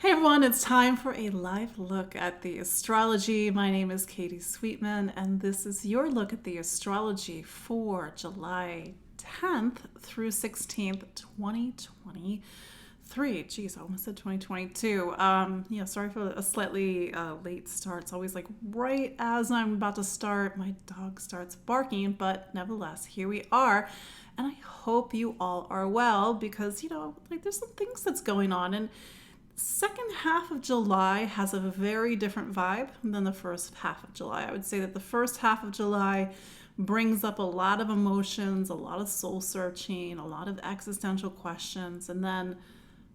Hey everyone, it's time for a live look at the astrology. My name is Katie Sweetman, and this is your look at the astrology for July 10th through 16th, 2023. Geez, I almost said 2022. Sorry for a slightly late start. It's always like right as I'm about to start, my dog starts barking, but nevertheless, here we are. And I hope you all are well because, there's some things that's going on. And second half of July has a very different vibe than the first half of July. I would say that the first half of July brings up a lot of emotions, a lot of soul searching, a lot of existential questions, and then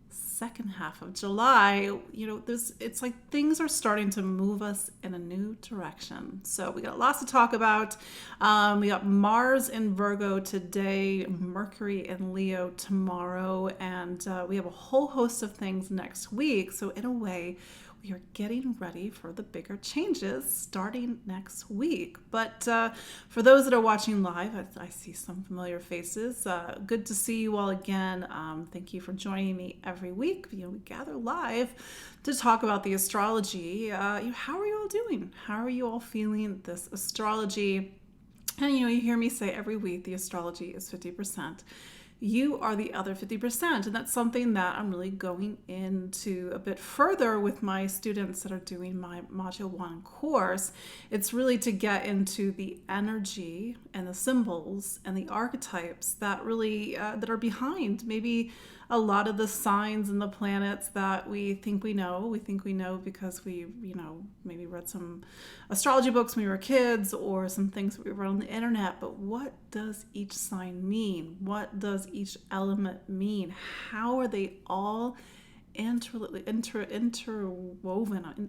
second half of July, it's like things are starting to move us in a new direction. So we got lots to talk about. We got Mars in Virgo today, Mercury in Leo tomorrow, and we have a whole host of things next week. So in a way, we are getting ready for the bigger changes starting next week. But for those that are watching live, I see some familiar faces. Good to see you all again. Thank you for joining me every week. We gather live to talk about the astrology. How are you all doing? How are you all feeling this astrology? And you hear me say every week the astrology is 50%. You are the other 50%. And that's something that I'm really going into a bit further with my students that are doing my Module 1 course. It's really to get into the energy and the symbols and the archetypes that really, that are behind maybe a lot of the signs and the planets that we think we know. We think we know because we, maybe read some astrology books when we were kids or some things that we read on the internet. But what does each sign mean? What does each element mean? How are they all interwoven,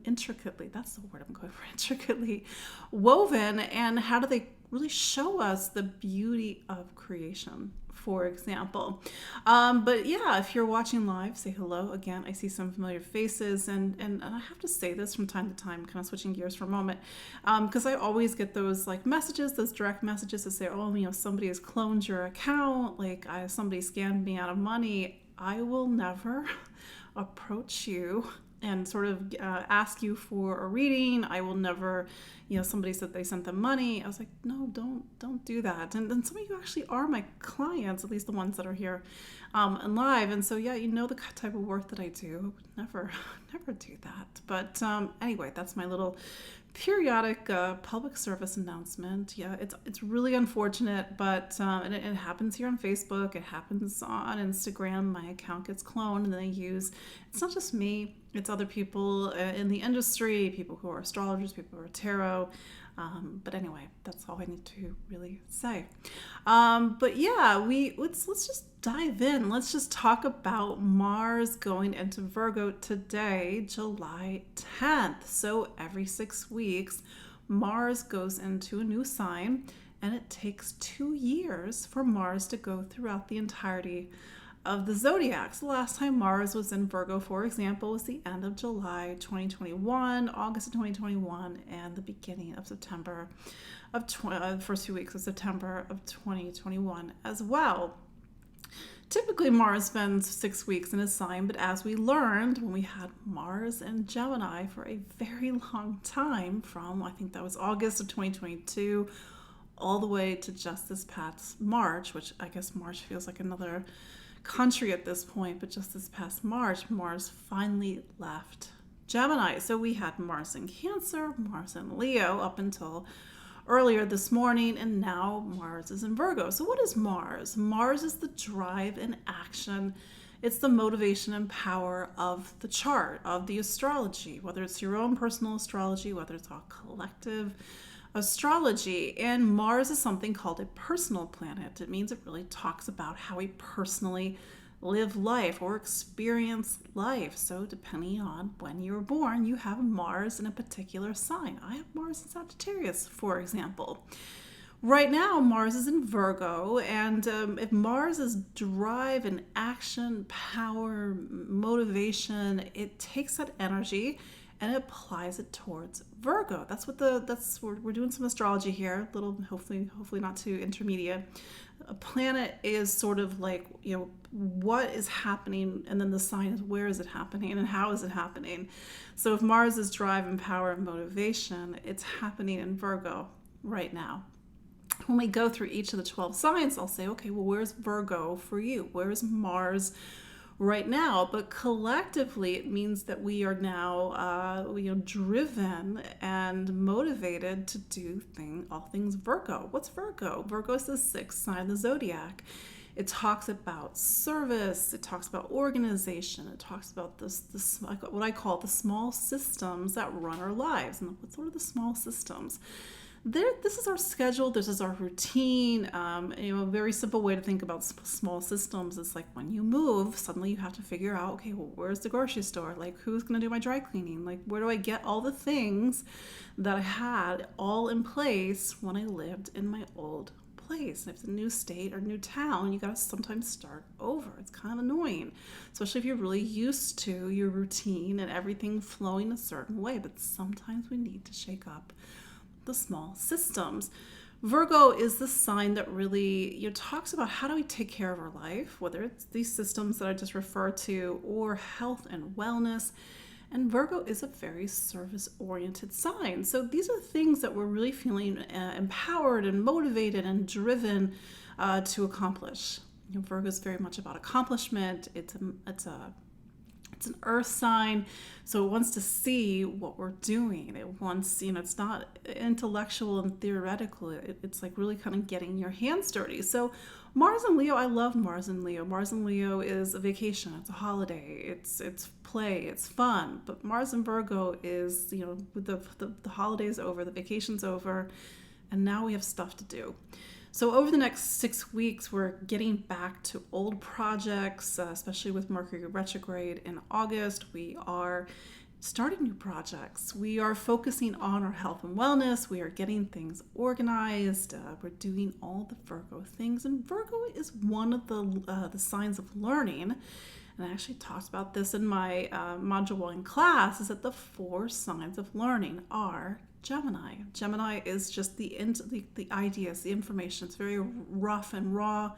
intricately, that's the word I'm going for, intricately woven, and how do they really show us the beauty of creation, for example. But yeah, if you're watching live, say hello. Again, I see some familiar faces, and I have to say this from time to time, kind of switching gears for a moment, because I always get those messages, those direct messages that say, oh, somebody has cloned your account, somebody scammed me out of money. I will never approach you and sort of ask you for a reading. I will never, somebody said they sent them money. I was like, no, don't do that. And then some of you actually are my clients, at least the ones that are here and live. And so, yeah, the type of work that I do. I would never do that. But anyway, that's my little periodic public service announcement. Yeah, it's really unfortunate, but and it happens here on Facebook. It happens on Instagram. My account gets cloned, and then it's not just me. It's other people in the industry, people who are astrologers, people who are tarot. But anyway, that's all I need to really say. But yeah, let's just dive in. Let's just talk about Mars going into Virgo today, July 10th. So every 6 weeks, Mars goes into a new sign, and it takes 2 years for Mars to go throughout the entirety of the zodiac. So the last time Mars was in Virgo, for example, was the end of July 2021, August of 2021, and the beginning of September of the first 2 weeks of September of 2021 as well. Typically, Mars spends 6 weeks in a sign, but as we learned when we had Mars and Gemini for a very long time, from I think that was August of 2022 all the way to just this past March, which I guess March feels like another country at this point, but just this past March, Mars finally left Gemini. So we had Mars in Cancer, Mars in Leo up until earlier this morning, and now Mars is in Virgo. So what is Mars? Mars is the drive and action. It's the motivation and power of the chart, of the astrology, whether it's your own personal astrology, whether it's all collective astrology. And Mars is something called a personal planet. It means it really talks about how we personally live life or experience life. So depending on when you were born, you have Mars in a particular sign. I have Mars in Sagittarius, for example. Right now, Mars is in Virgo, and if Mars is drive and action, power, motivation, it takes that energy and it applies it towards Virgo. We're doing some astrology here, little, hopefully not too intermediate. A planet is sort of like, what is happening, and then the sign is where is it happening and how is it happening. So if Mars is drive and power and motivation, it's happening in Virgo right now. When we go through each of the 12 signs, I'll say, okay, well, where's Virgo for you? Where's Mars right now? But collectively, it means that we are now, driven and motivated to do all things Virgo. What's Virgo? Virgo is the 6th sign of the zodiac. It talks about service. It talks about organization. It talks about this what I call the small systems that run our lives. And what are the small systems? This is our schedule. This is our routine. A very simple way to think about small systems is like when you move, suddenly you have to figure out, okay, well, where's the grocery store? Like, who's going to do my dry cleaning? Like, where do I get all the things that I had all in place when I lived in my old place? And if it's a new state or new town, you got to sometimes start over. It's kind of annoying, especially if you're really used to your routine and everything flowing a certain way. But sometimes we need to shake up the small systems. Virgo is the sign that really talks about how do we take care of our life, whether it's these systems that I just referred to or health and wellness. And Virgo is a very service-oriented sign. So these are things that we're really feeling empowered and motivated and driven to accomplish. Virgo is very much about accomplishment. It's an earth sign, so it wants to see what we're doing. It wants, it's not intellectual and theoretical. It's like really kind of getting your hands dirty. So Mars and Leo, I love Mars and Leo. Mars and Leo is a vacation. It's a holiday. It's play. It's fun. But Mars and Virgo is, the holiday's over, the vacation's over, and now we have stuff to do. So over the next 6 weeks, we're getting back to old projects, especially with Mercury retrograde in August. We are starting new projects. We are focusing on our health and wellness. We are getting things organized. We're doing all the Virgo things. And Virgo is one of the signs of learning. And I actually talked about this in my Module 1 class, is that the 4 signs of learning are Gemini. Gemini is just the ideas, the information. It's very rough and raw.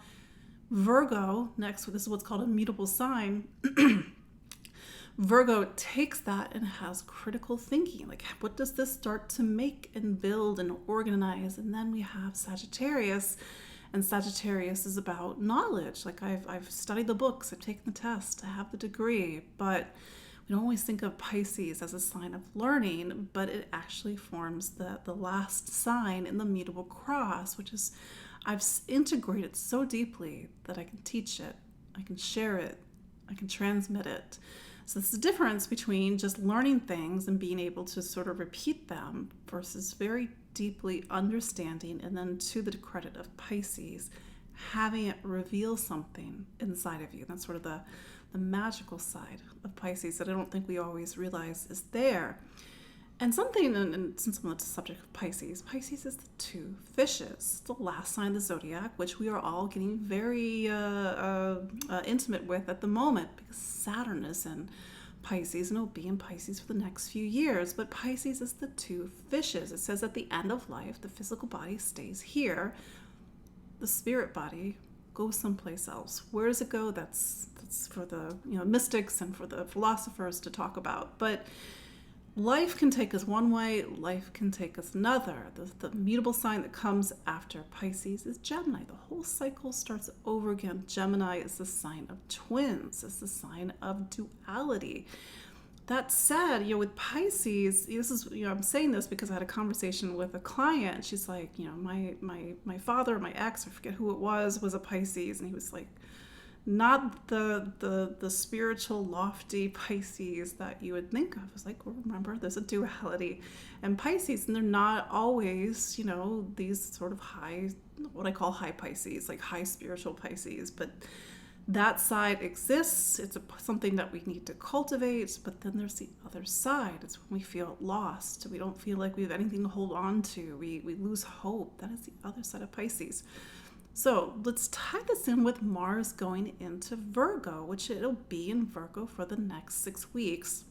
Virgo, next, this is what's called a mutable sign. Virgo takes that and has critical thinking. Like, what does this start to make and build and organize? And then we have Sagittarius, and Sagittarius is about knowledge. Like, I've studied the books, I've taken the test, I have the degree, but we don't always think of Pisces as a sign of learning, but it actually forms the last sign in the mutable cross, which is, I've integrated so deeply that I can teach it, I can share it, I can transmit it. So it's the difference between just learning things and being able to sort of repeat them versus very deeply understanding, and then to the credit of Pisces, having it reveal something inside of you. That's sort of the magical side of Pisces that I don't think we always realize is there. And something, and since I'm on the subject of Pisces is the 2 fishes. It's the last sign of the zodiac, which we are all getting very intimate with at the moment, because Saturn is in Pisces and will be in Pisces for the next few years. But Pisces is the 2 fishes. It says at the end of life, the physical body stays here. The spirit body goes someplace else. Where does it go? That's for the mystics and for the philosophers to talk about. But life can take us one way, life can take us another. The mutable sign that comes after Pisces is Gemini. The whole cycle starts over again. Gemini is the sign of twins. It's the sign of duality. That said, with Pisces, this is, I'm saying this because I had a conversation with a client. She's like, my father, my ex, I forget who it was a Pisces, and he was like, not the spiritual, lofty Pisces that you would think of. I was like, well, remember, there's a duality. And Pisces, and they're not always, these sort of high, what I call high Pisces, like high spiritual Pisces, but that side exists. It's something that we need to cultivate, but then there's the other side. It's when we feel lost. We don't feel like we have anything to hold on to. We lose hope. That is the other side of Pisces. So let's tie this in with Mars going into Virgo, which it'll be in Virgo for the next 6 weeks.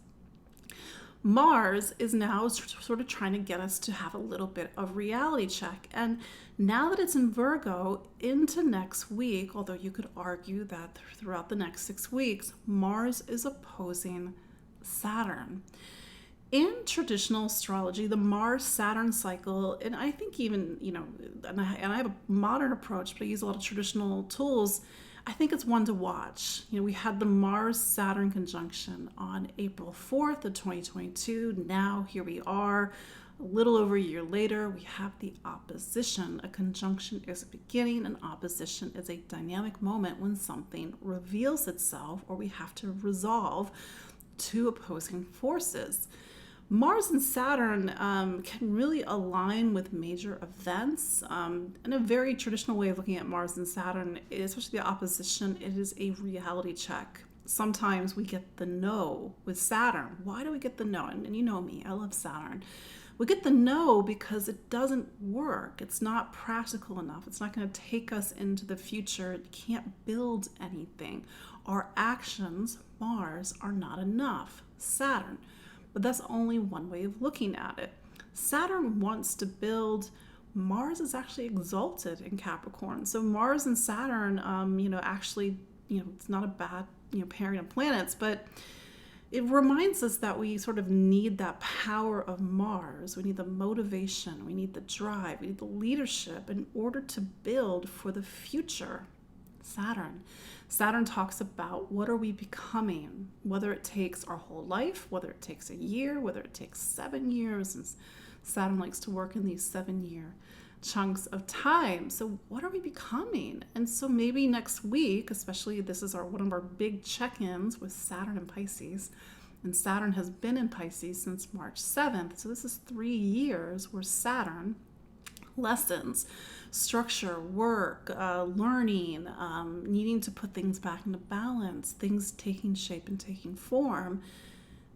Mars is now sort of trying to get us to have a little bit of reality check. And now that it's in Virgo into next week, although you could argue that throughout the next 6 weeks, Mars is opposing Saturn. In traditional astrology, the Mars-Saturn cycle, and I think even, and I have a modern approach, but I use a lot of traditional tools, I think it's one to watch. We had the Mars-Saturn conjunction on April 4th of 2022. Now here we are, a little over a year later, we have the opposition. A conjunction is a beginning, an opposition is a dynamic moment when something reveals itself or we have to resolve two opposing forces. Mars and Saturn can really align with major events. In a very traditional way of looking at Mars and Saturn, especially the opposition, it is a reality check. Sometimes we get the no with Saturn. Why do we get the no? And you know me, I love Saturn. We get the no because it doesn't work. It's not practical enough. It's not going to take us into the future. It can't build anything. Our actions, Mars, are not enough. Saturn. But that's only one way of looking at it. Saturn wants to build. Mars is actually exalted in Capricorn. So Mars and Saturn, actually, it's not a bad, pairing of planets, but it reminds us that we sort of need that power of Mars. We need the motivation. We need the drive. We need the leadership in order to build for the future. Saturn talks about what are we becoming, whether it takes our whole life, whether it takes a year, whether it takes 7 years. And Saturn likes to work in these 7-year chunks of time. So what are we becoming? And so maybe next week, especially this is one of our big check-ins with Saturn and Pisces. And Saturn has been in Pisces since March 7th. So this is 3 years where Saturn lessons, structure, work, learning, needing to put things back into balance, things taking shape and taking form.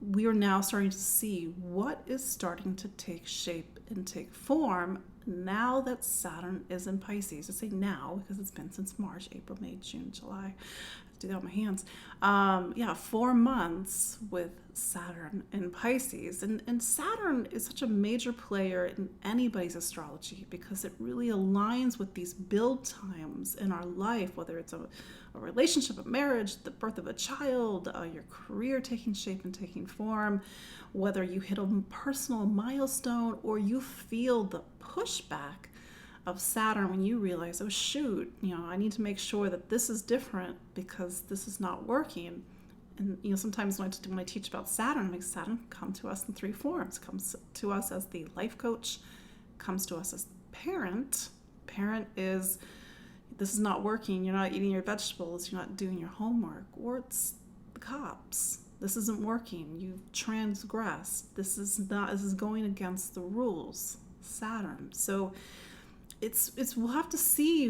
We are now starting to see what is starting to take shape and take form now that Saturn is in Pisces. I say now because it's been since March, April, May, June, July. I have to do that with my hands. 4 months with Saturn in Pisces. And Saturn is such a major player in anybody's astrology because it really aligns with these build times in our life, whether it's a relationship, a marriage, the birth of a child, your career taking shape and taking form, whether you hit a personal milestone or you feel the pushback of Saturn when you realize, oh shoot, I need to make sure that this is different because this is not working. And sometimes when I teach about Saturn, Saturn come to us in 3 forms. Comes to us as the life coach, comes to us as parent. Parent is, this is not working, you're not eating your vegetables, you're not doing your homework. Or it's the cops. This isn't working, you've transgressed. This is going against the rules. Saturn. So we'll have to see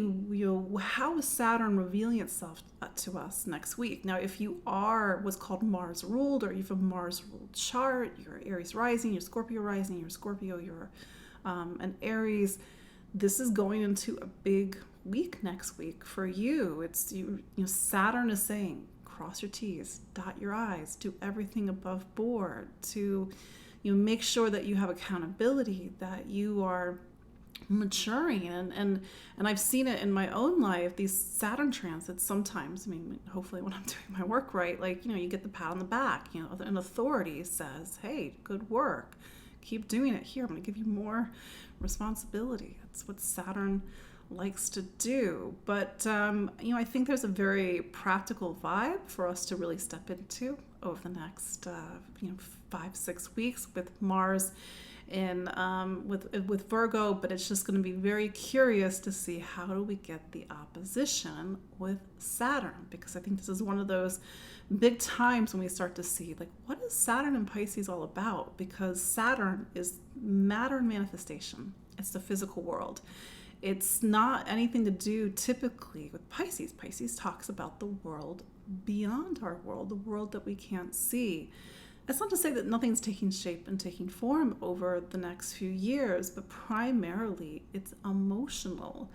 how is Saturn revealing itself to us next week. Now, if you are what's called Mars ruled, or you have a Mars ruled chart, you're Aries rising, you're Scorpio rising, you're Scorpio, you're an Aries, this is going into a big week next week for you. It's Saturn is saying cross your T's, dot your I's, do everything above board to make sure that you have accountability, that you are maturing. And I've seen it in my own life, these Saturn transits sometimes, hopefully when I'm doing my work right, you get the pat on the back, an authority says, hey, good work, keep doing it. Here, I'm going to give you more responsibility. That's what Saturn likes to do. But, I think there's a very practical vibe for us to really step into over the next, 5-6 weeks with Mars in with Virgo, but it's just going to be very curious to see how do we get the opposition with Saturn, because I think this is one of those big times when we start to see what is Saturn and Pisces all about, because Saturn is matter and manifestation. It's the physical world. It's not anything to do typically with Pisces. Pisces talks about the world beyond our world, the world that we can't see. It's not to say that nothing's taking shape and taking form over the next few years, but primarily it's emotional.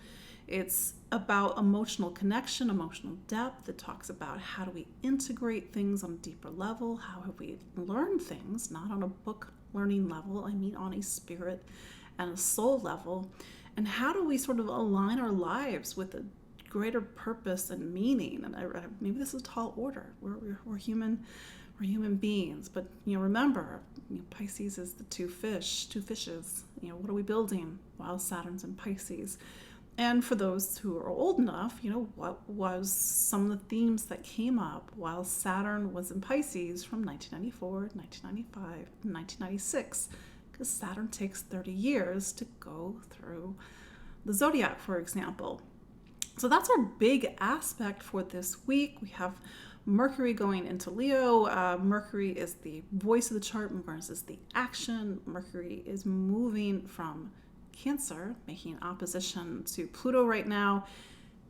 It's about emotional connection, emotional depth. It talks about how do we integrate things on a deeper level, how have we learned things, not on a book learning level, I mean on a spirit and a soul level, and how do we sort of align our lives with a greater purpose and meaning. And maybe this is a tall order. We're human beings, but remember, Pisces is the two fishes. What are we building while Saturn's in Pisces? And for those who are old enough, what was some of the themes that came up while Saturn was in Pisces from 1994, 1995, 1996? Because Saturn takes 30 years to go through the zodiac, for example. So that's our big aspect for this week. We have Mercury going into Leo. Mercury is the voice of the chart. Mars is the action. Mercury is moving from Cancer, making opposition to Pluto right now,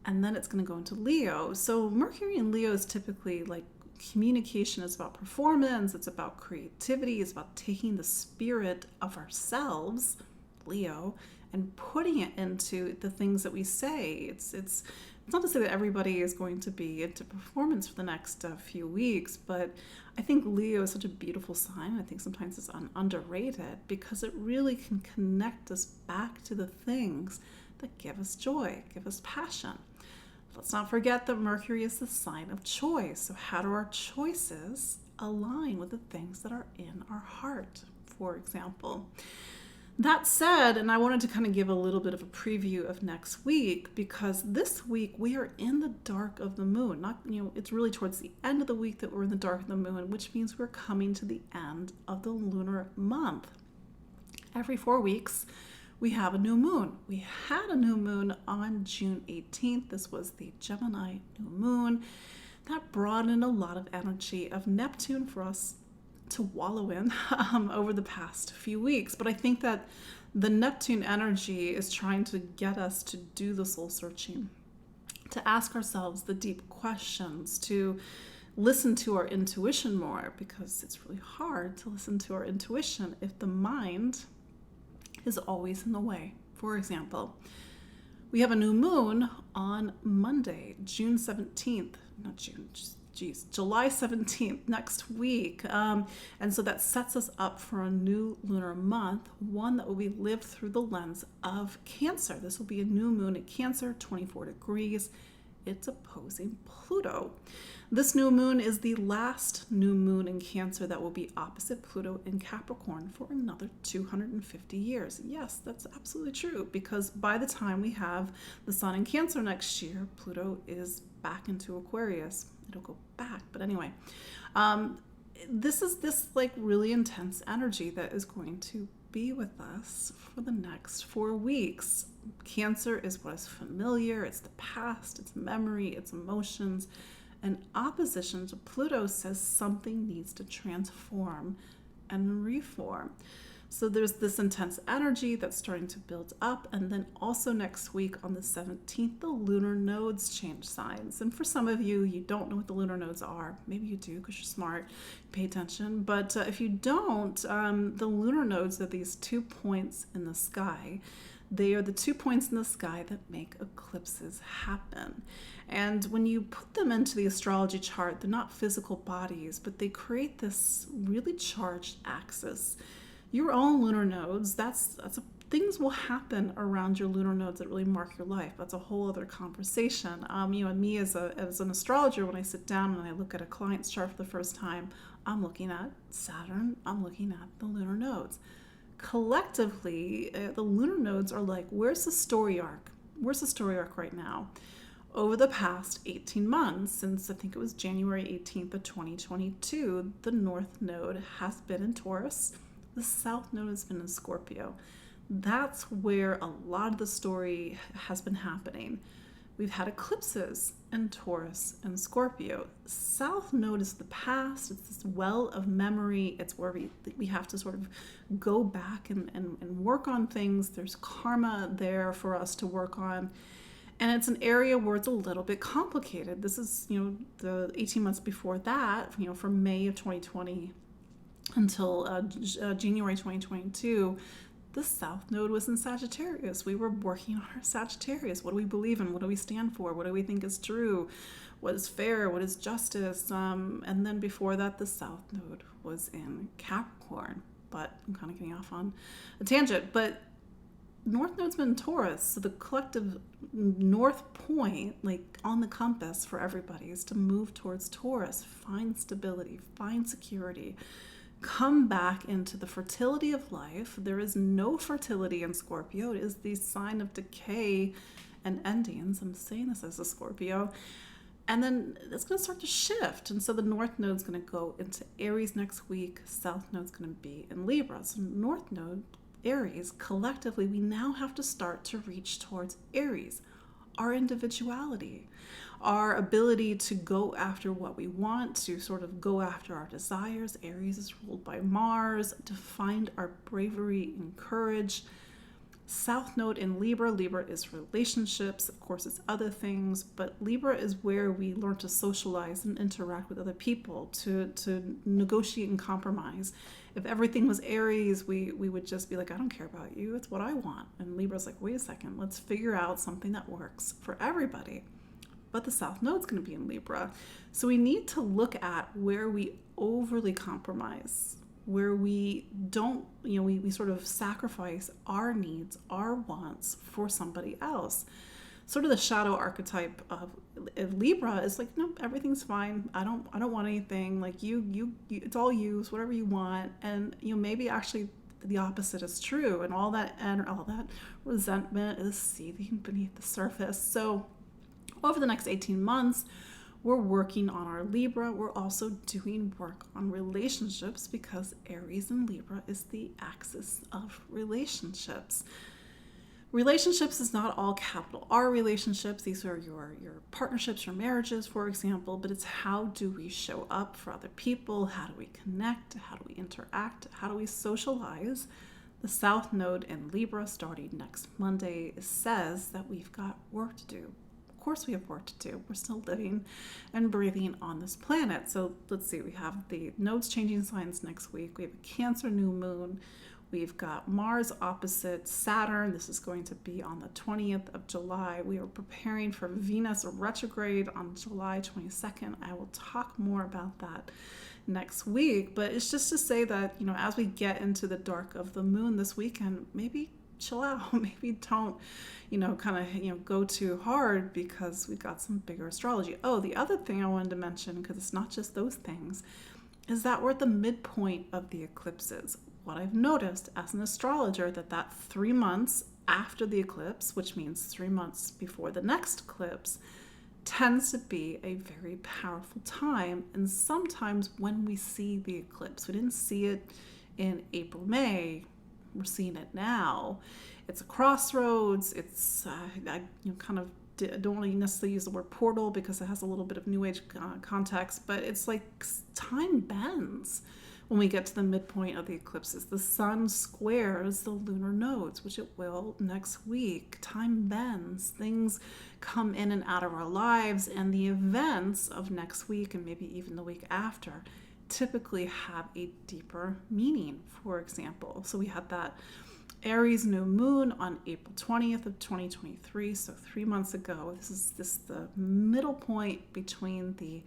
and then it's going to go into Leo. So Mercury in Leo is typically like communication. Is about performance. It's about creativity. It's about taking the spirit of ourselves, Leo, and putting it into the things that we say. It's not to say that everybody is going to be into performance for the next few weeks, but I think Leo is such a beautiful sign. I think sometimes it's underrated because it really can connect us back to the things that give us joy, give us passion. Let's not forget that Mercury is the sign of choice. So how do our choices align with the things that are in our heart, for example? That said, and I wanted to kind of give a little bit of a preview of next week, because this week we are in the dark of the moon. It's really towards the end of the week that we're in the dark of the moon, which means we're coming to the end of the lunar month. Every 4 weeks, we have a new moon. We had a new moon on June 18th. This was the Gemini new moon. That brought in a lot of energy of Neptune for us to wallow in over the past few weeks. But I think that the Neptune energy is trying to get us to do the soul searching, to ask ourselves the deep questions, to listen to our intuition more, because it's really hard to listen to our intuition if the mind is always in the way. For example, we have a new moon on Monday, July 17th, next week. And so that sets us up for a new lunar month, one that will be lived through the lens of Cancer. This will be a new moon at Cancer, 24 degrees. It's opposing Pluto. This new moon is the last new moon in Cancer that will be opposite Pluto in Capricorn for another 250 years. Yes, that's absolutely true, because by the time we have the sun in Cancer next year, Pluto is back into Aquarius. It'll go back, but anyway, this is this like really intense energy that is going to be with us for the next 4 weeks. Cancer is what is familiar. It's the past, it's memory, it's emotions. And opposition to Pluto says something needs to transform and reform. So there's this intense energy that's starting to build up. And then also next week on the 17th, the lunar nodes change signs. And for some of you, you don't know what the lunar nodes are. Maybe you do because you're smart, pay attention. But if you don't, the lunar nodes are these 2 points in the sky. They are the 2 points in the sky that make eclipses happen. And when you put them into the astrology chart, they're not physical bodies, but they create this really charged axis. Your own lunar nodes, things will happen around your lunar nodes that really mark your life. That's a whole other conversation. And me as an astrologer, when I sit down and I look at a client's chart for the first time, I'm looking at Saturn, I'm looking at the lunar nodes. Collectively, the lunar nodes are like, where's the story arc? Where's the story arc right now? Over the past 18 months, since I think it was January 18th of 2022, the North Node has been in Taurus. The South Node has been in Scorpio. That's where a lot of the story has been happening. We've had eclipses in Taurus and Scorpio. South Node is the past. It's this well of memory. It's where we have to sort of go back and work on things. There's karma there for us to work on. And it's an area where it's a little bit complicated. This is, the 18 months before that, from May of 2020 until January 2022, the South Node was in Sagittarius. We were working on our Sagittarius. What do we believe in? What do we stand for? What do we think is true? What is fair? What is justice? And then before that, the South Node was in Capricorn. But I'm kind of getting off on a tangent. But North Node's been in Taurus, so the collective north point, like on the compass for everybody, is to move towards Taurus, find stability, find security, come back into the fertility of life. There is no fertility in Scorpio. It is the sign of decay and endings. I'm saying this as a Scorpio. And then it's going to start to shift. And so the North Node's going to go into Aries next week. South Node's going to be in Libra. So North Node, Aries, collectively, we now have to start to reach towards Aries, our individuality, our ability to go after what we want, to sort of go after our desires. Aries is ruled by Mars, to find our bravery and courage. South Node in Libra. Libra is relationships. Of course, it's other things, but Libra is where we learn to socialize and interact with other people, to negotiate and compromise. If everything was Aries, we would just be like, I don't care about you. It's what I want. And Libra's like, wait a second, let's figure out something that works for everybody. But the South Node's going to be in Libra. So we need to look at where we overly compromise, where we don't, we sort of sacrifice our needs, our wants for somebody else. Sort of the shadow archetype of Libra is like, nope, everything's fine. I don't want anything. Like you, it's all you, it's whatever you want. And maybe actually the opposite is true, and all that resentment is seething beneath the surface. So over the next 18 months, we're working on our Libra. We're also doing work on relationships, because Aries and Libra is the axis of relationships. Relationships is not all capital R relationships. These are your partnerships, your marriages, for example, but it's how do we show up for other people? How do we connect? How do we interact? How do we socialize? The South Node in Libra, starting next Monday, says that we've got work to do. Of course we have work to do. We're still living and breathing on this planet. So let's see, we have the nodes changing signs next week. We have a Cancer new moon. We've got Mars opposite Saturn. This is going to be on the 20th of July. We are preparing for Venus retrograde on July 22nd. I will talk more about that next week, but it's just to say that, as we get into the dark of the moon this weekend, maybe chill out, maybe don't, go too hard, because we've got some bigger astrology. Oh, the other thing I wanted to mention, because it's not just those things, is that we're at the midpoint of the eclipses. What I've noticed as an astrologer, that 3 months after the eclipse, which means 3 months before the next eclipse, tends to be a very powerful time. And sometimes when we see the eclipse, we didn't see it in April, May, we're seeing it now. It's a crossroads. It's I don't want to necessarily use the word portal, because it has a little bit of New Age context, but it's like time bends when we get to the midpoint of the eclipses. The sun squares the lunar nodes, which it will next week. Time bends. Things come in and out of our lives, and the events of next week, and maybe even the week after, typically have a deeper meaning, for example. So we had that Aries new moon on April 20th of 2023, so 3 months ago. This is the middle point between the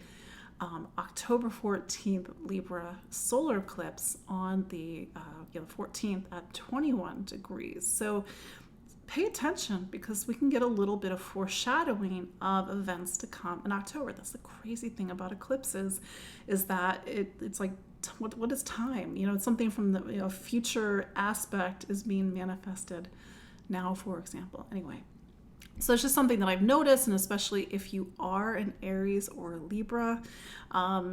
October 14th Libra solar eclipse on the 14th at 21 degrees. So pay attention, because we can get a little bit of foreshadowing of events to come in October. That's the crazy thing about eclipses, is that it's like, what is time? It's something from the future aspect is being manifested now, for example. Anyway, so it's just something that I've noticed, and especially if you are an Aries or a Libra,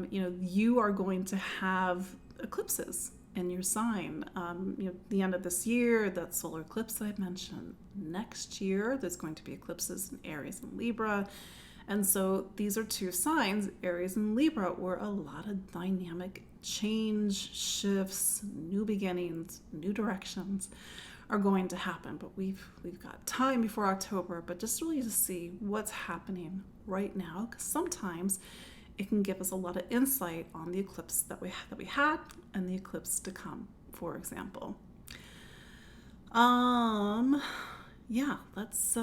you are going to have eclipses in your sign. The end of this year, that solar eclipse that I mentioned. Next year, there's going to be eclipses in Aries and Libra. And so these are two signs, Aries and Libra, where a lot of dynamic change, shifts, new beginnings, new directions are going to happen. But we've got time before October, but just really to see what's happening right now, because sometimes it can give us a lot of insight on the eclipse that we had and the eclipse to come, for example. Um, yeah, that's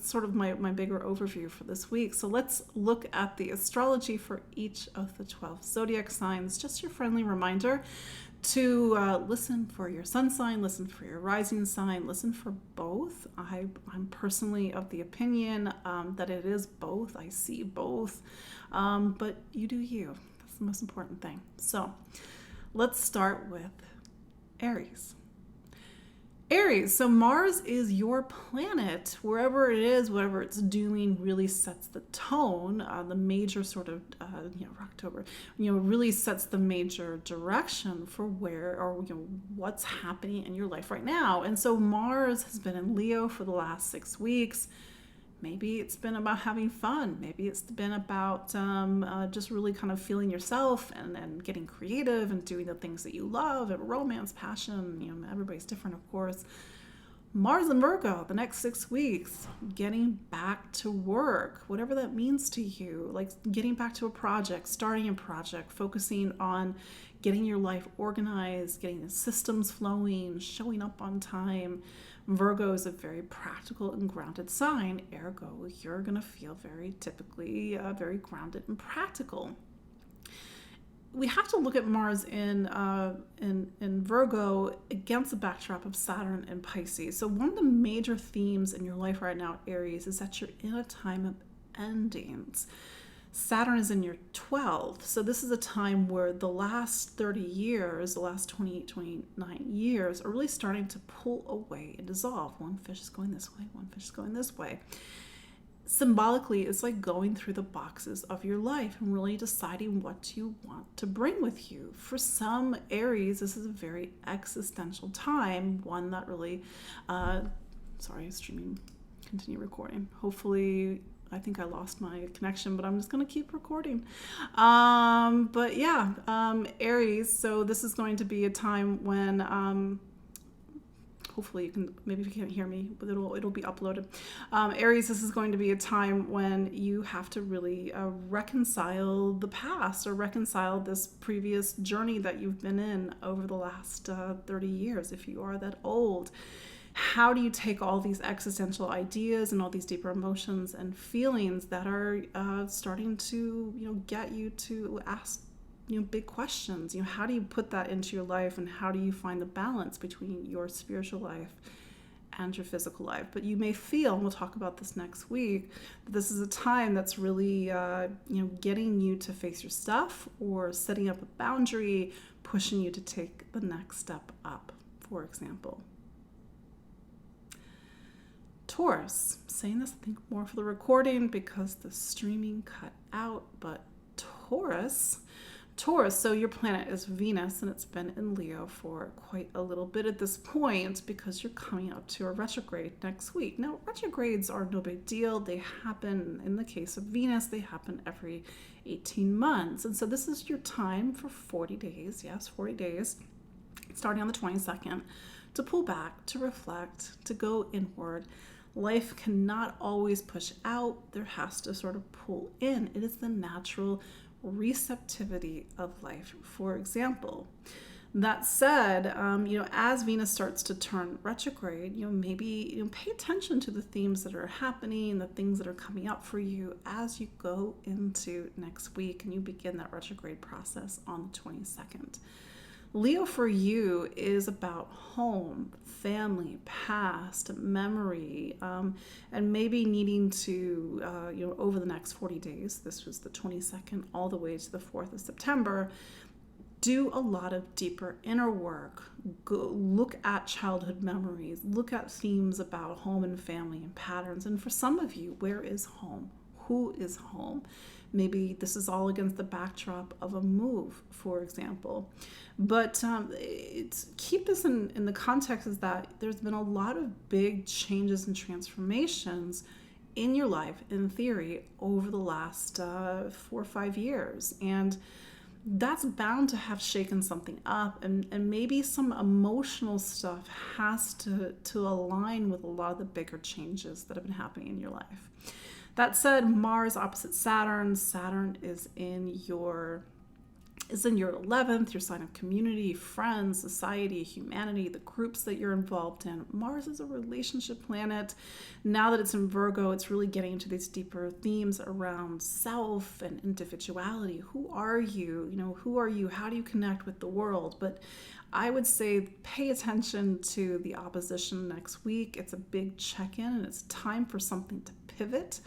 sort of my bigger overview for this week. So let's look at the astrology for each of the 12 zodiac signs. Just your friendly reminder to listen for your sun sign, listen for your rising sign, listen for both. I'm personally of the opinion that it is both. I see both, but you do you. That's the most important thing. So let's start with Aries. Aries, so Mars is your planet. Wherever it is, whatever it's doing really sets the tone. The major sort of, October, really sets the major direction for where or, what's happening in your life right now. And so Mars has been in Leo for the last 6 weeks. Maybe it's been about having fun. Maybe it's been about just really kind of feeling yourself and getting creative and doing the things that you love and romance, passion. Everybody's different, of course. Mars and Virgo, the next 6 weeks, getting back to work, whatever that means to you, like getting back to a project, starting a project, focusing on getting your life organized, getting the systems flowing, showing up on time. Virgo is a very practical and grounded sign, ergo, you're going to feel very typically very grounded and practical. We have to look at Mars in Virgo against the backdrop of Saturn and Pisces. So one of the major themes in your life right now, Aries, is that you're in a time of endings. Saturn is in your 12th. So this is a time where the last 30 years, the last 28, 29 years are really starting to pull away and dissolve. One fish is going this way, one fish is going this way. Symbolically, it's like going through the boxes of your life and really deciding what you want to bring with you. For some Aries, this is a very existential time, one that really, streaming, continue recording. Hopefully, I think I lost my connection, but I'm just going to keep recording. Aries, so this is going to be a time when, hopefully you can, maybe if you can't hear me, but it'll be uploaded. Aries, this is going to be a time when you have to really reconcile the past or reconcile this previous journey that you've been in over the last 30 years, if you are that old. How do you take all these existential ideas and all these deeper emotions and feelings that are starting to, get you to ask, big questions? How do you put that into your life, and how do you find the balance between your spiritual life and your physical life? But you may feel, and we'll talk about this next week, that this is a time that's really, getting you to face your stuff or setting up a boundary, pushing you to take the next step up, for example. Taurus, saying this, I think, more for the recording because the streaming cut out, but Taurus, so your planet is Venus, and it's been in Leo for quite a little bit at this point because you're coming up to a retrograde next week. Now, retrogrades are no big deal. They happen, in the case of Venus, they happen every 18 months. And so this is your time for 40 days, yes, 40 days, starting on the 22nd, to pull back, to reflect, to go inward. Life cannot always push out. There has to sort of pull in. It is the natural receptivity of life, for example. That said, as Venus starts to turn retrograde, maybe pay attention to the themes that are happening, the things that are coming up for you as you go into next week and you begin that retrograde process on the 22nd. Leo for you is about home, family, past, memory, and maybe needing to, over the next 40 days, this was the 22nd all the way to the 4th of September, do a lot of deeper inner work. Go look at childhood memories, look at themes about home and family and patterns. And for some of you, where is home? Who is home? Maybe this is all against the backdrop of a move, for example. But keep this in the context is that there's been a lot of big changes and transformations in your life, in theory, over the last 4 or 5 years. And that's bound to have shaken something up, and maybe some emotional stuff has to align with a lot of the bigger changes that have been happening in your life. That said, Mars opposite Saturn. Saturn is in your is in your 11th, your sign of community, friends, society, humanity, the groups that you're involved in. Mars is a relationship planet. Now that it's in Virgo, it's really getting into these deeper themes around self and individuality. Who are you? Who are you? How do you connect with the world? But I would say pay attention to the opposition next week. It's a big check-in, and it's time for something to pivot,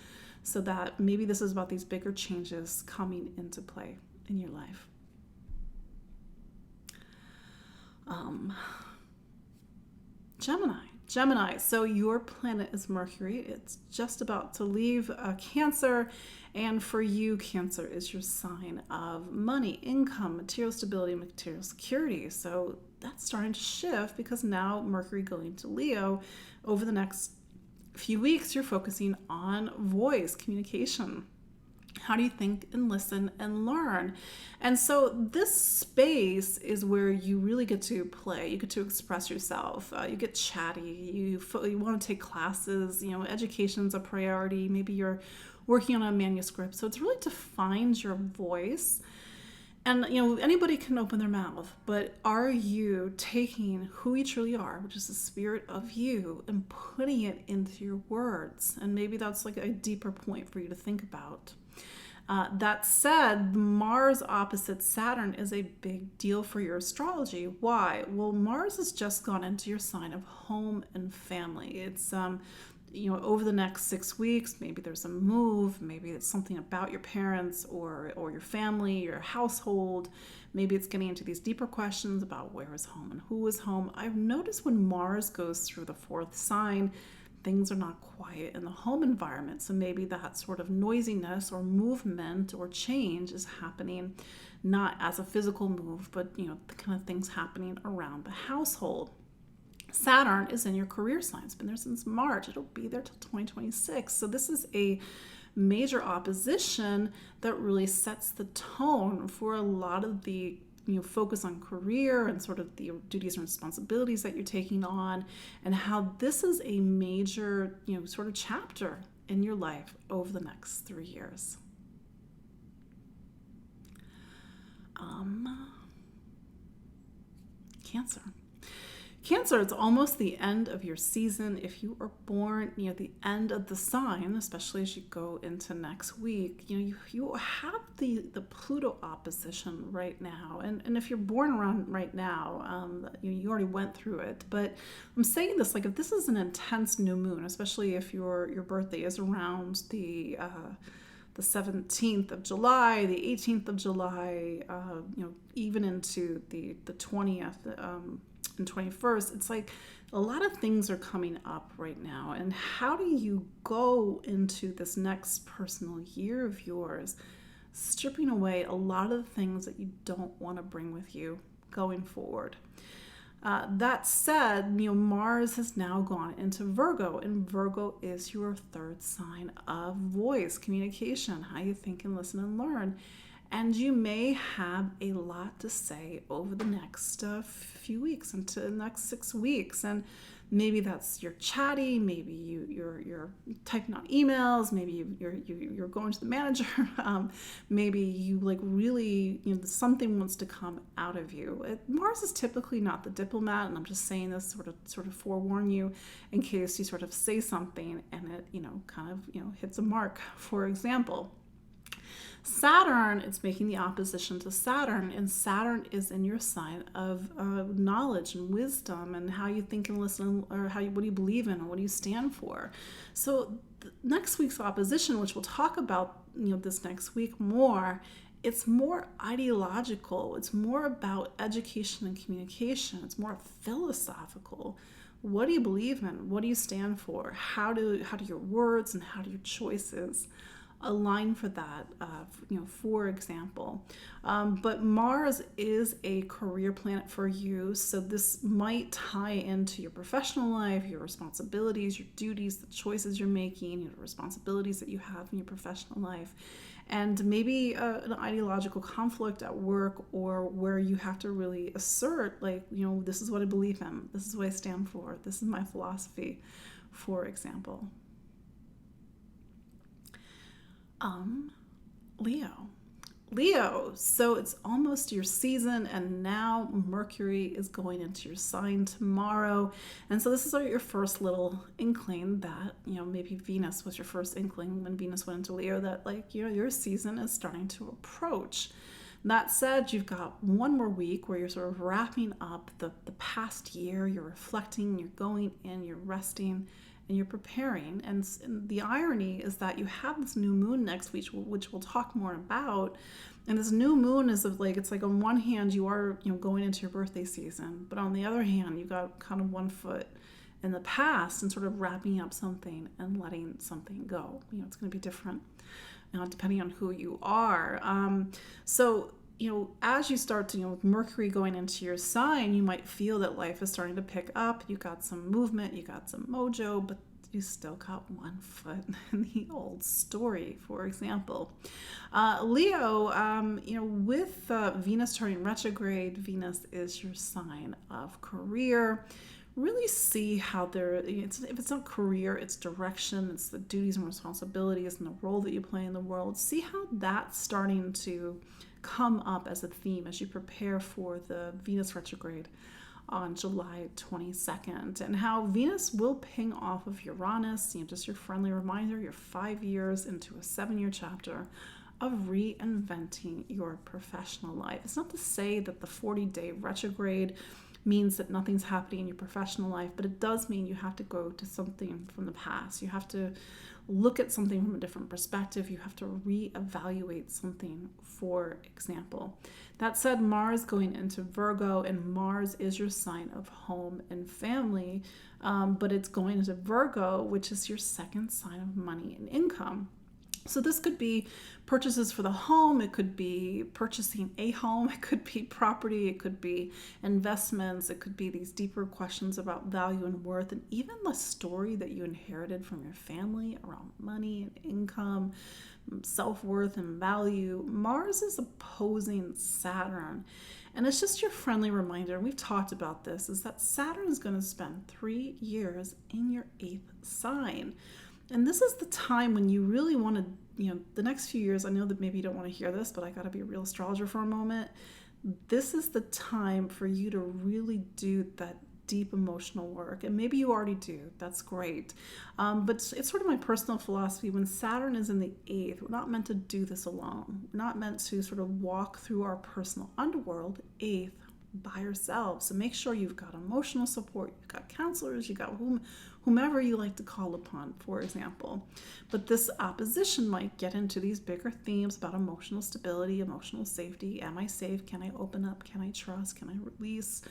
so that maybe this is about these bigger changes coming into play in your life. Gemini. So your planet is Mercury. It's just about to leave Cancer. And for you, Cancer is your sign of money, income, material stability, material security. So that's starting to shift because now Mercury going to Leo. Over the next few weeks, you're focusing on voice, communication. How do you think and listen and learn? And so this space is where you really get to play. You get to express yourself. You get chatty. You want to take classes. Education's a priority. Maybe you're working on a manuscript. So it's really to find your voice. And, anybody can open their mouth, but are you taking who you truly are, which is the spirit of you, and putting it into your words? And maybe that's like a deeper point for you to think about. That said, Mars opposite Saturn is a big deal for your astrology. Why? Well, Mars has just gone into your sign of home and family. It's, over the next 6 weeks, maybe there's a move, maybe it's something about your parents or your family, your household. Maybe it's getting into these deeper questions about where is home and who is home. I've noticed when Mars goes through the fourth sign, things are not quiet in the home environment. So maybe that sort of noisiness or movement or change is happening not as a physical move, but the kind of things happening around the household. Saturn is in your career sign. It's been there since March. It'll be there till 2026. So this is a major opposition that really sets the tone for a lot of the focus on career and sort of the duties and responsibilities that you're taking on, and how this is a major, sort of chapter in your life over the next 3 years. Cancer, it's almost the end of your season. If you are born near the end of the sign, especially as you go into next week, you have the Pluto opposition right now. And if you're born around right now, you already went through it. But I'm saying this, like, if this is an intense new moon, especially if your birthday is around the 17th of July, the 18th of July, even into the 20th, and 21st, it's like a lot of things are coming up right now. And how do you go into this next personal year of yours, stripping away a lot of the things that you don't want to bring with you going forward? That said, Mars has now gone into Virgo, and Virgo is your third sign of voice, communication, how you think and listen and learn. And you may have a lot to say over the next few weeks, into the next 6 weeks. And maybe that's you're chatty, maybe you're typing out emails, maybe you're going to the manager, maybe you like really, something wants to come out of you. Mars is typically not the diplomat, and I'm just saying this sort of forewarn you in case you sort of say something and it, kind of, hits a mark, for example. Saturn, it's making the opposition to Saturn, and Saturn is in your sign of knowledge and wisdom and how you think and listen, or what do you believe in, or what do you stand for. So next week's opposition, which we'll talk about this next week more, it's more ideological. It's more about education and communication. It's more philosophical. What do you believe in? What do you stand for? How do your words and how do your choices align for that, for example. But Mars is a career planet for you, so this might tie into your professional life, your responsibilities, your duties, the choices you're making, your responsibilities that you have in your professional life, and maybe an ideological conflict at work, or where you have to really assert, like, this is what I believe in, this is what I stand for, this is my philosophy, for example. Leo, so it's almost your season, and now Mercury is going into your sign tomorrow. And so this is your first little inkling that, maybe Venus was your first inkling when Venus went into Leo, that your season is starting to approach. That said, you've got one more week where you're sort of wrapping up the past year. You're reflecting, you're going in, you're resting, and you're preparing. And the irony is that you have this new moon next week, which we'll talk more about. And this new moon is it's like on one hand you are going into your birthday season, but on the other hand you got kind of one foot in the past and sort of wrapping up something and letting something go. It's going to be different depending on who you are. So as you start to, with Mercury going into your sign, you might feel that life is starting to pick up. You got some movement, you got some mojo, but you still got one foot in the old story, for example. Leo, with Venus turning retrograde, Venus is your sign of career. Really see how if it's not career, it's direction, it's the duties and responsibilities and the role that you play in the world. See how that's starting to come up as a theme as you prepare for the Venus retrograde on July 22nd, and how Venus will ping off of Uranus. Just your friendly reminder, you're 5 years into a 7-year chapter of reinventing your professional life. It's not to say that the 40-day retrograde means that nothing's happening in your professional life, but it does mean you have to go to something from the past. You have to look at something from a different perspective. You have to reevaluate something, for example. That said, Mars going into Virgo, and Mars is your sign of home and family, but it's going into Virgo, which is your second sign of money and income. So this could be purchases for the home, it could be purchasing a home, it could be property, it could be investments, it could be these deeper questions about value and worth, and even the story that you inherited from your family around money and income, self-worth and value. Mars is opposing Saturn. And it's just your friendly reminder, and we've talked about this, is that Saturn is going to spend 3 years in your 8th sign. And this is the time when you really want to, the next few years, I know that maybe you don't want to hear this, but I got to be a real astrologer for a moment. This is the time for you to really do that deep emotional work. And maybe you already do. That's great. But it's sort of my personal philosophy. When Saturn is in the 8th, we're not meant to do this alone. We're not meant to sort of walk through our personal underworld 8th by yourselves. So make sure you've got emotional support, you've got counselors, you've got whomever you like to call upon, for example. But this opposition might get into these bigger themes about emotional stability, emotional safety. Am I safe? Can I open up? Can I trust? Can I release?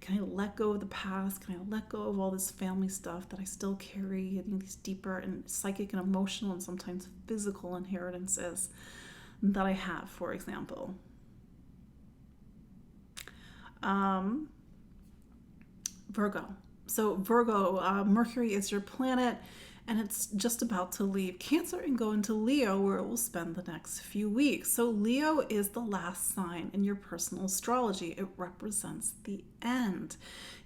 Can I let go of the past? Can I let go of all this family stuff that I still carry? These deeper and psychic and emotional and sometimes physical inheritances that I have, for example. Virgo. So Virgo, Mercury is your planet, and it's just about to leave Cancer and go into Leo, where it will spend the next few weeks. So Leo is the last sign in your personal astrology. It represents the end.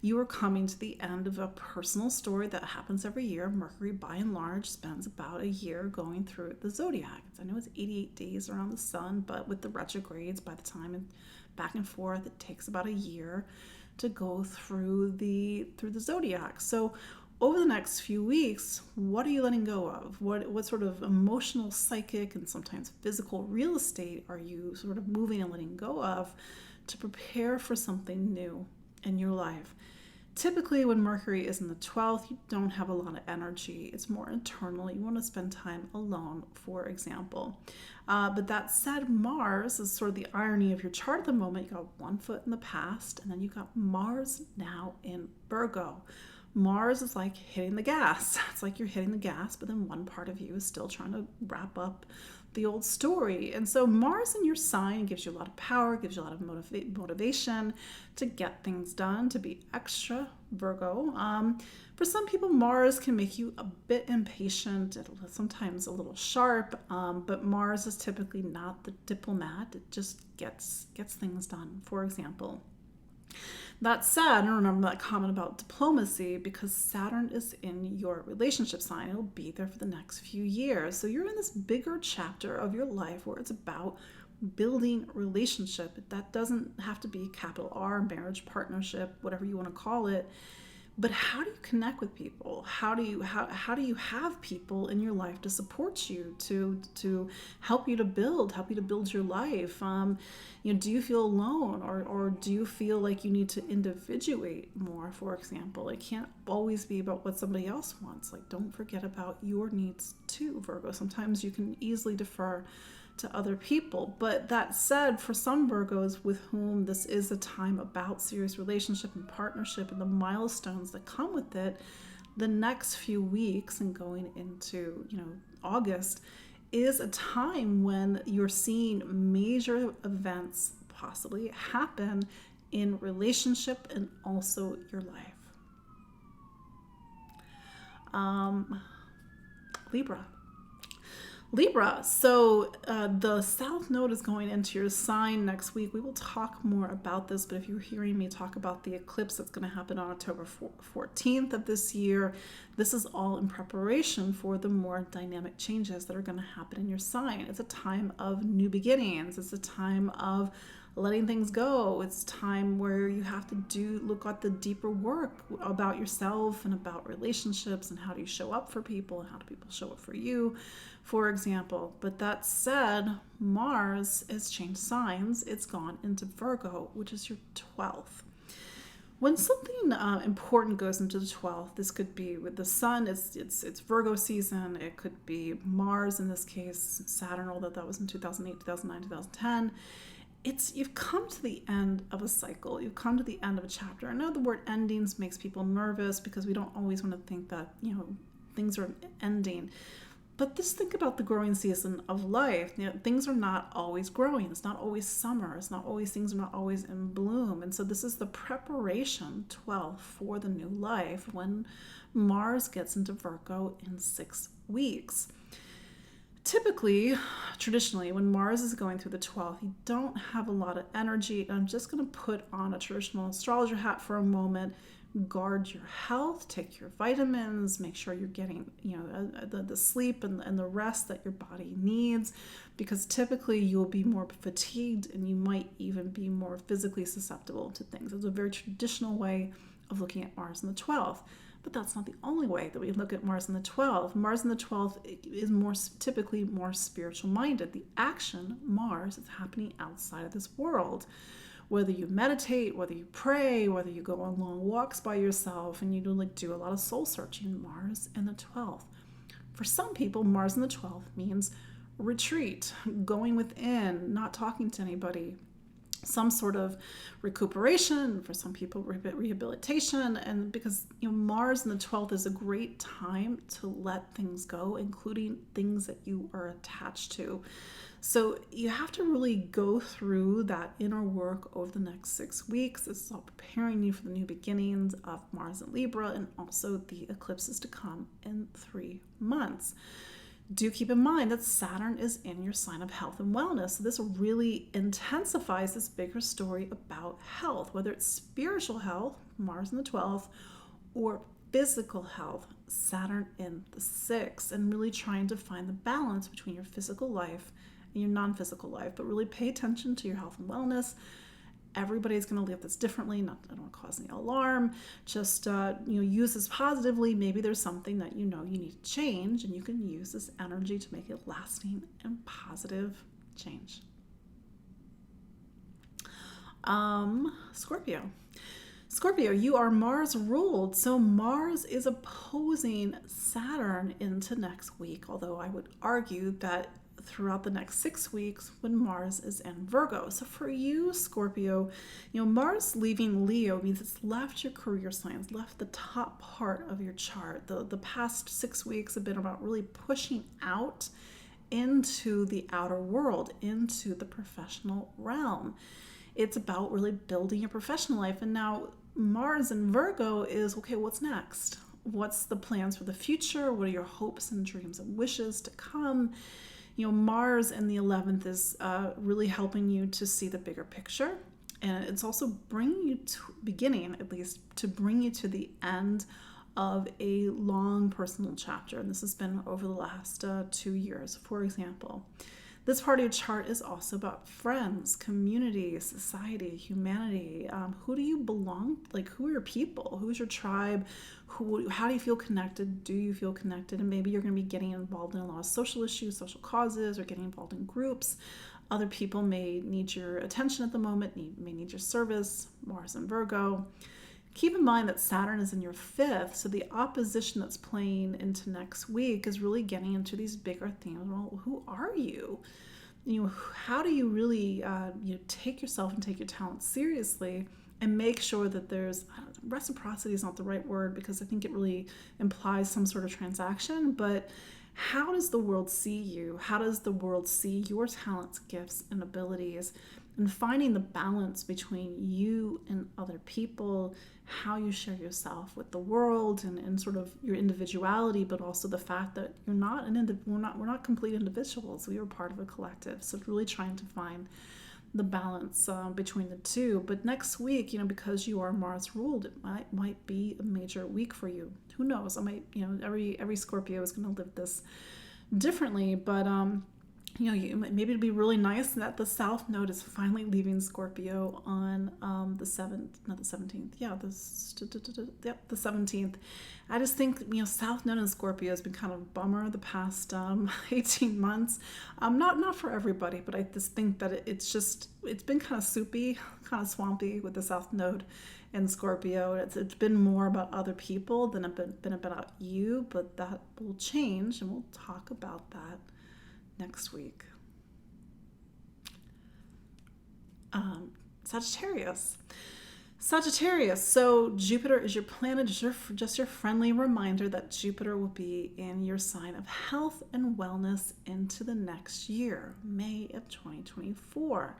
You are coming to the end of a personal story that happens every year. Mercury, by and large, spends about a year going through the zodiac. I know it's 88 days around the sun, but with the retrogrades, by the time and back and forth, it takes about a year to go through the zodiac. So over the next few weeks, what are you letting go of? What sort of emotional, psychic, and sometimes physical real estate are you sort of moving and letting go of to prepare for something new in your life? Typically, when Mercury is in the 12th, you don't have a lot of energy. It's more internal. You want to spend time alone, for example. But that said, Mars is sort of the irony of your chart at the moment. You got one foot in the past, and then you got Mars now in Virgo. Mars is like hitting the gas. It's like you're hitting the gas, but then one part of you is still trying to wrap up the old story. And so Mars in your sign gives you a lot of power, gives you a lot of motivation to get things done, to be extra Virgo. For some people, Mars can make you a bit impatient, sometimes a little sharp, but Mars is typically not the diplomat. It just gets things done, for example. That said, I remember that comment about diplomacy, because Saturn is in your relationship sign. It'll be there for the next few years. So you're in this bigger chapter of your life where it's about building relationship. That doesn't have to be capital R, marriage, partnership, whatever you want to call it. But how do you connect with people? How do you have people in your life to support you, to help you to build your life? Do you feel alone, or do you feel like you need to individuate more? For example, it can't always be about what somebody else wants. Like, don't forget about your needs too, Virgo. Sometimes you can easily defer to other people. But that said, for some Virgos with whom this is a time about serious relationship and partnership and the milestones that come with it, the next few weeks and going into August is a time when you're seeing major events possibly happen in relationship and also your life. Libra, so the South Node is going into your sign next week. We will talk more about this, but if you're hearing me talk about the eclipse that's going to happen on October 14th of this year, this is all in preparation for the more dynamic changes that are going to happen in your sign. It's a time of new beginnings. It's a time of letting things go. It's time where you have to look at the deeper work about yourself and about relationships and how do you show up for people and how do people show up for you, for example. But that said, Mars has changed signs. It's gone into Virgo, which is your 12th. When something important goes into the 12th, this could be with the sun, it's Virgo season. It could be Mars, in this case, Saturn, although that was in 2008, 2009, 2010. You've come to the end of a cycle. You've come to the end of a chapter. I know the word endings makes people nervous because we don't always want to think that, things are ending. But just think about the growing season of life. Things are not always growing. It's not always summer. Things are not always in bloom. And so this is the preparation, 12, for the new life when Mars gets into Virgo in 6 weeks. Typically, traditionally, when Mars is going through the 12th, you don't have a lot of energy. I'm just going to put on a traditional astrologer hat for a moment. Guard your health, take your vitamins, make sure you're getting the sleep and the rest that your body needs, because typically you'll be more fatigued and you might even be more physically susceptible to things. It's a very traditional way of looking at Mars in the 12th. But that's not the only way that we look at Mars in the 12th. Mars in the 12th is typically more spiritual minded. The action, Mars, is happening outside of this world. Whether you meditate, whether you pray, whether you go on long walks by yourself, and you do a lot of soul searching, Mars in the 12th. For some people, Mars in the 12th means retreat, going within, not talking to anybody, some sort of recuperation, for some people rehabilitation, and because Mars in the 12th is a great time to let things go, including things that you are attached to. So you have to really go through that inner work over the next 6 weeks. This is all preparing you for the new beginnings of Mars and Libra, and also the eclipses to come in 3 months. Do keep in mind that Saturn is in your sign of health and wellness. So this really intensifies this bigger story about health, whether it's spiritual health, Mars in the 12th, or physical health, Saturn in the 6th, and really trying to find the balance between your physical life and your non-physical life. But really pay attention to your health and wellness. Everybody's going to live this differently. I don't want to cause any alarm. Just use this positively. Maybe there's something that you need to change, and you can use this energy to make it lasting and positive change. Scorpio, you are Mars ruled, so Mars is opposing Saturn into next week. Although I would argue that throughout the next 6 weeks when Mars is in Virgo. So for you, Scorpio, Mars leaving Leo means it's left your career signs, left the top part of your chart. The past 6 weeks have been about really pushing out into the outer world, into the professional realm. It's about really building your professional life. And now Mars in Virgo is, okay, what's next? What's the plans for the future? What are your hopes and dreams and wishes to come? Mars in the 11th is really helping you to see the bigger picture. And it's also bring you to the end of a long personal chapter. And this has been over the last 2 years, for example. This part of your chart is also about friends, community, society, humanity. Who do you belong? Like, who are your people? Who's your tribe? How do you feel connected? Do you feel connected? And maybe you're going to be getting involved in a lot of social issues, social causes, or getting involved in groups. Other people may need your attention at the moment, may need your service. Mars and Virgo. Keep in mind that Saturn is in your 5th, so the opposition that's playing into next week is really getting into these bigger themes. Well, who are you? How do you really take yourself and take your talent seriously and make sure that there's, reciprocity is not the right word because I think it really implies some sort of transaction, but how does the world see you? How does the world see your talents, gifts, and abilities? And finding the balance between you and other people, how you share yourself with the world, and sort of your individuality, but also the fact that we're not complete individuals. We are part of a collective. So really trying to find the balance between the two. But next week, because you are Mars ruled, it might be a major week for you. Who knows? I might, every Scorpio is going to live this differently, but maybe it'd be really nice that the South Node is finally leaving Scorpio on the 17th. I just think, South Node and Scorpio has been kind of a bummer the past 18 months. Not for everybody, but I just think that it's been kind of soupy, kind of swampy with the South Node and Scorpio. It's been more about other people than been about you, but that will change, and we'll talk about that next week. Sagittarius. So Jupiter is your planet, just your friendly reminder that Jupiter will be in your sign of health and wellness into the next year, May of 2024.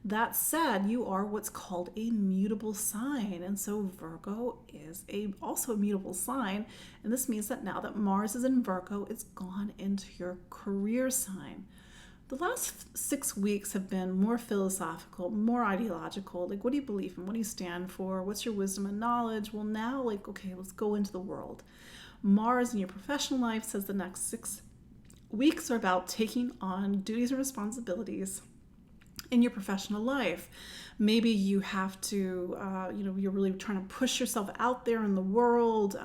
That said, you are what's called a mutable sign, and so Virgo is also a mutable sign, and this means that now that Mars is in Virgo, it's gone into your career sign. The last 6 weeks have been more philosophical, more ideological. Like, what do you believe in? What do you stand for? What's your wisdom and knowledge? Well, now, okay, let's go into the world. Mars in your professional life says the next 6 weeks are about taking on duties and responsibilities in your professional life. Maybe you have to, you're really trying to push yourself out there in the world.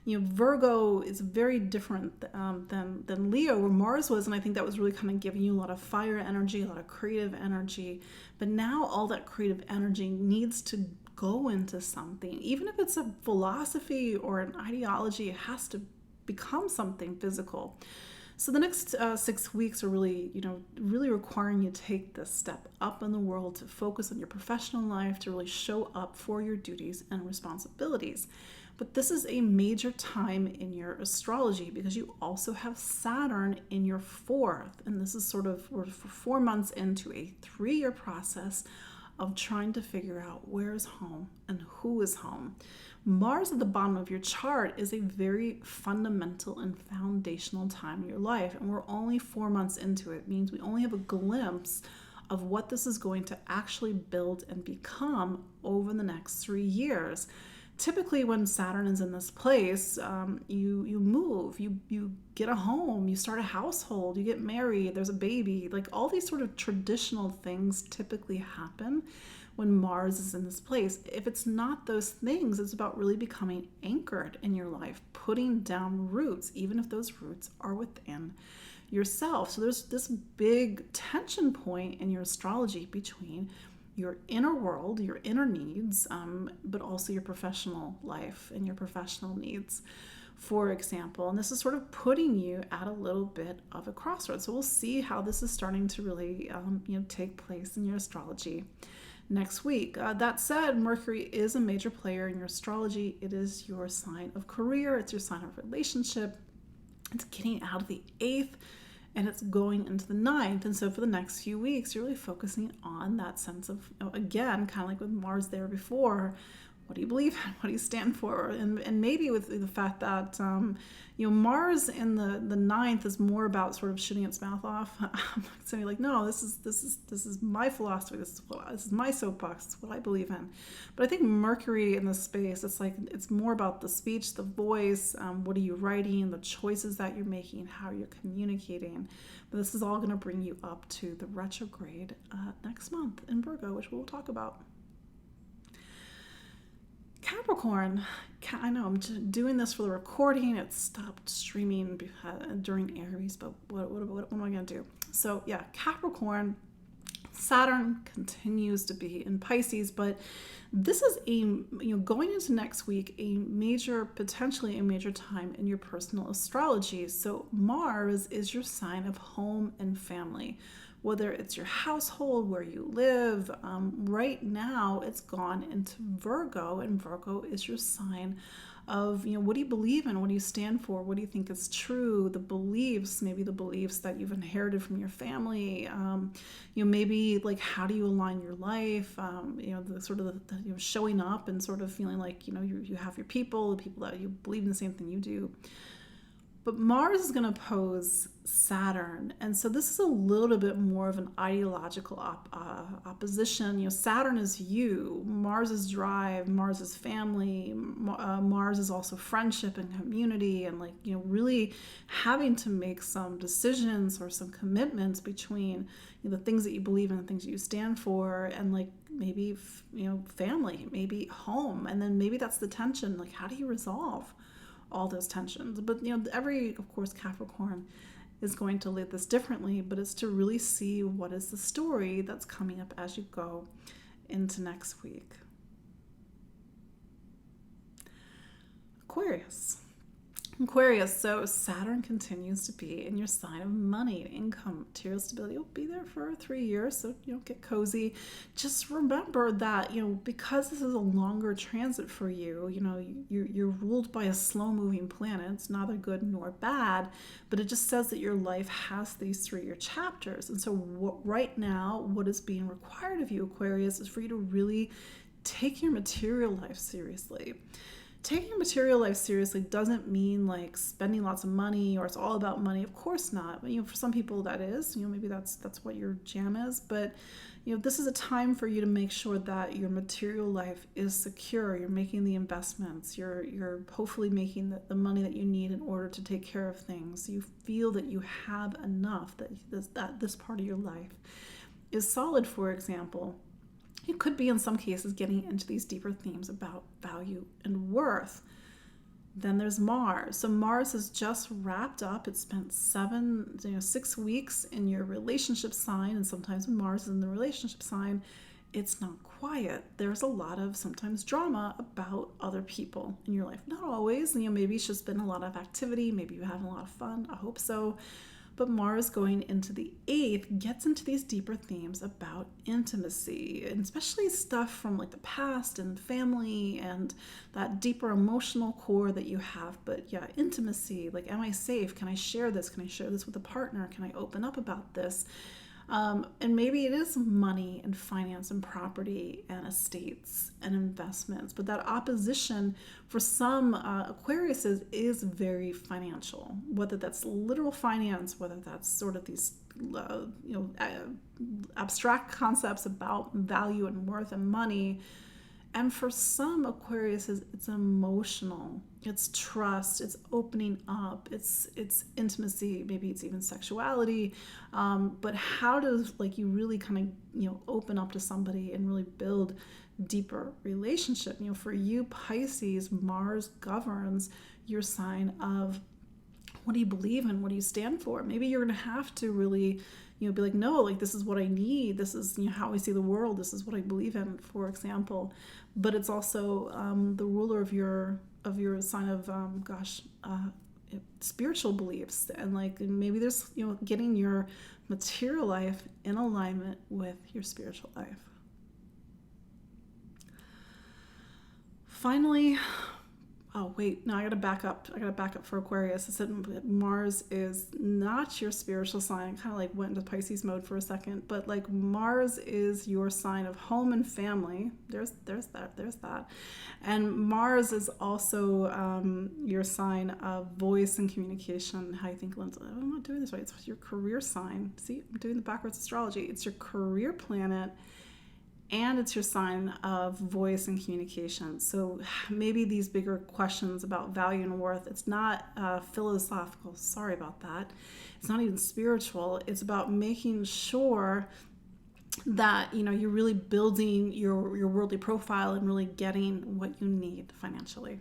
Virgo is very different than Leo, where Mars was, and I think that was really kind of giving you a lot of fire energy, a lot of creative energy. But now all that creative energy needs to go into something. Even if it's a philosophy or an ideology, it has to become something physical. So the next 6 weeks are really requiring you to take this step up in the world, to focus on your professional life, to really show up for your duties and responsibilities. But this is a major time in your astrology because you also have Saturn in your 4th. And this is we're 4 months into a 3-year process of trying to figure out where is home and who is home. Mars at the bottom of your chart is a very fundamental and foundational time in your life, and we're only 4 months into it. It means we only have a glimpse of what this is going to actually build and become over the next 3 years. Typically, when Saturn is in this place, you move, you get a home, you start a household, you get married, there's a baby. Like, all these sort of traditional things typically happen when Mars is in this place. If it's not those things, it's about really becoming anchored in your life, putting down roots, even if those roots are within yourself. So there's this big tension point in your astrology between your inner world, your inner needs, but also your professional life and your professional needs, for example. And this is sort of putting you at a little bit of a crossroads. So we'll see how this is starting to really take place in your astrology next week. That said, Mercury is a major player in your astrology. It is your sign of career. It's your sign of relationship. It's getting out of the 8th and it's going into the 9th. And so for the next few weeks, you're really focusing on that sense of, again, kind of like with Mars there before, what do you believe in? What do you stand for? And maybe with the fact that, Mars in the ninth is more about sort of shooting its mouth off. I'm saying like, no, this is my philosophy. This is my soapbox. This is what I believe in. But I think Mercury in the space, it's more about the speech, the voice. What are you writing? The choices that you're making, how you're communicating. But this is all going to bring you up to the retrograde next month in Virgo, which we'll talk about. Capricorn, I know I'm just doing this for the recording. It stopped streaming during Aries, but what am I going to do? So yeah, Capricorn, Saturn continues to be in Pisces, but this is going into next week, potentially a major time in your personal astrology. So Mars is your sign of home and family. Whether it's your household, where you live, right now it's gone into Virgo, and Virgo is your sign of, what do you believe in? What do you stand for? What do you think is true? The beliefs, maybe the beliefs that you've inherited from your family, maybe like how do you align your life? The sort of showing up and sort of feeling like, you have your people, the people that you believe in the same thing you do. But Mars is going to oppose Saturn. And so this is a little bit more of an ideological opposition. Saturn is you. Mars is drive. Mars is family. Mars is also friendship and community. And really having to make some decisions or some commitments between the things that you believe in and things that you stand for, and maybe, family, maybe home. And then maybe that's the tension. How do you resolve all those tensions? But of course, Capricorn is going to live this differently, but it's to really see what is the story that's coming up as you go into next week. Aquarius, so Saturn continues to be in your sign of money, income, material stability. You'll be there for 3 years, so get cozy. Just remember that, because this is a longer transit for you, you're ruled by a slow-moving planet. It's neither good nor bad, but it just says that your life has these 3-year chapters. And so right now, what is being required of you, Aquarius, is for you to really take your material life seriously. Taking your material life seriously doesn't mean spending lots of money or it's all about money. Of course not. For some people that is, maybe that's what your jam is. But, this is a time for you to make sure that your material life is secure. You're making the investments. You're hopefully making the money that you need in order to take care of things. You feel that you have enough, that this part of your life is solid, for example. You could be, in some cases, getting into these deeper themes about value and worth. Then there's Mars. So Mars has just wrapped up. It spent 6 weeks in your relationship sign. And sometimes when Mars is in the relationship sign, it's not quiet. There's a lot of sometimes drama about other people in your life. Not always. Maybe it's just been a lot of activity. Maybe you're having a lot of fun. I hope so. But Mars going into the 8th gets into these deeper themes about intimacy, and especially stuff from the past and family and that deeper emotional core that you have. But yeah, intimacy, am I safe? Can I share this? Can I share this with a partner? Can I open up about this? And maybe it is money and finance and property and estates and investments. But that opposition for some Aquariuses is very financial, whether that's literal finance, whether that's sort of these abstract concepts about value and worth and money. And for some Aquariuses, it's emotional, it's trust, it's opening up, it's intimacy, maybe it's even sexuality. But how does you really kind of open up to somebody and really build deeper relationship? For you Pisces, Mars governs your sign of what do you believe in, what do you stand for. Maybe you're going to have to really be no, this is what I need. This is how I see the world. This is what I believe in, for example. But it's also the ruler of your sign of spiritual beliefs, and maybe there's getting your material life in alignment with your spiritual life. Finally, Oh, wait, no, I gotta back up. I gotta back up for Aquarius. I said Mars is not your spiritual sign. I kind of like went into Pisces mode for a second, but like Mars is your sign of home and family. There's that. And Mars is also your sign of voice and communication. How you think, Lindsay, I'm not doing this right. It's your career sign. See, I'm doing the backwards astrology. It's your career planet. And it's your sign of voice and communication. So maybe these bigger questions about value and worth, it's not philosophical. Sorry about that. It's not even spiritual. It's about making sure that, you know, you're really building your worldly profile and really getting what you need financially.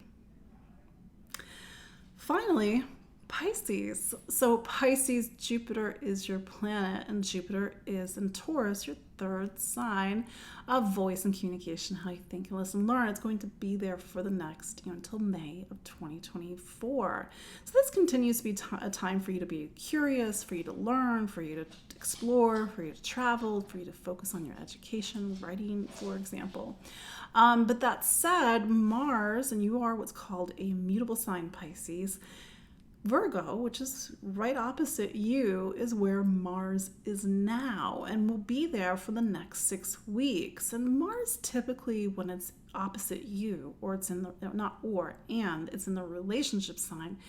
Finally, Pisces. So Pisces, Jupiter is your planet, and Jupiter is in Taurus, your third sign of voice and communication, how you think and listen, learn. It's going to be there for the next, until May of 2024. So this continues to be a time for you to be curious, for you to learn, for you to explore, for you to travel, for you to focus on your education, writing, for example. But that said, Mars, and you are what's called a mutable sign, Pisces, Virgo, which is right opposite you, is where Mars is now and will be there for the next 6 weeks. And Mars typically, when it's opposite you, or it's in the, and it's in the relationship sign,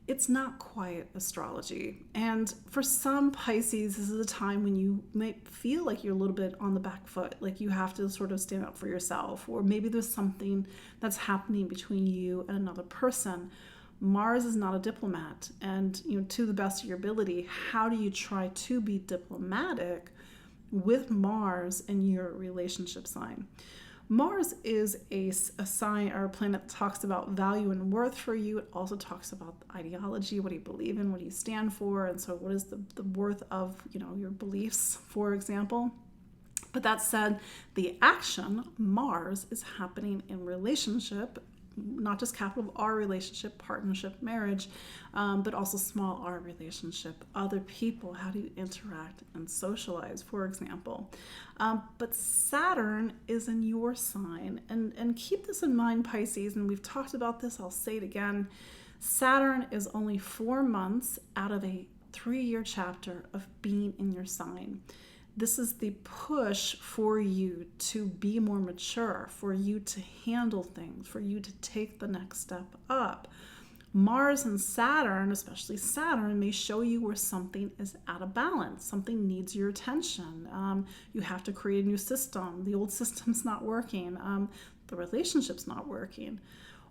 it's not quite astrology. And for some Pisces, this is a time when you might feel like you're a little bit on the back foot, like you have to sort of stand up for yourself, or maybe there's something that's happening between you and another person. Mars is not a diplomat, and to the best of your ability, how do you try to be diplomatic with Mars in your relationship sign? Mars is a sign or a planet that talks about value and worth for you. It also talks about ideology, what do you believe in, what do you stand for, and so what is the worth of your beliefs, for example. But that said, the action, Mars, is happening in relationship, not just capital R relationship, partnership, marriage, but also small r relationship, other people, how do you interact and socialize, for example. But Saturn is in your sign, and keep this in mind, Pisces, and we've talked about this, I'll say it again. Saturn is only 4 months out of a 3-year chapter of being in your sign. This is the push for you to be more mature, for you to handle things, for you to take the next step up. Mars and Saturn, especially Saturn, may show you where something is out of balance. Something needs your attention. You have to create a new system. The old system's not working. The relationship's not working.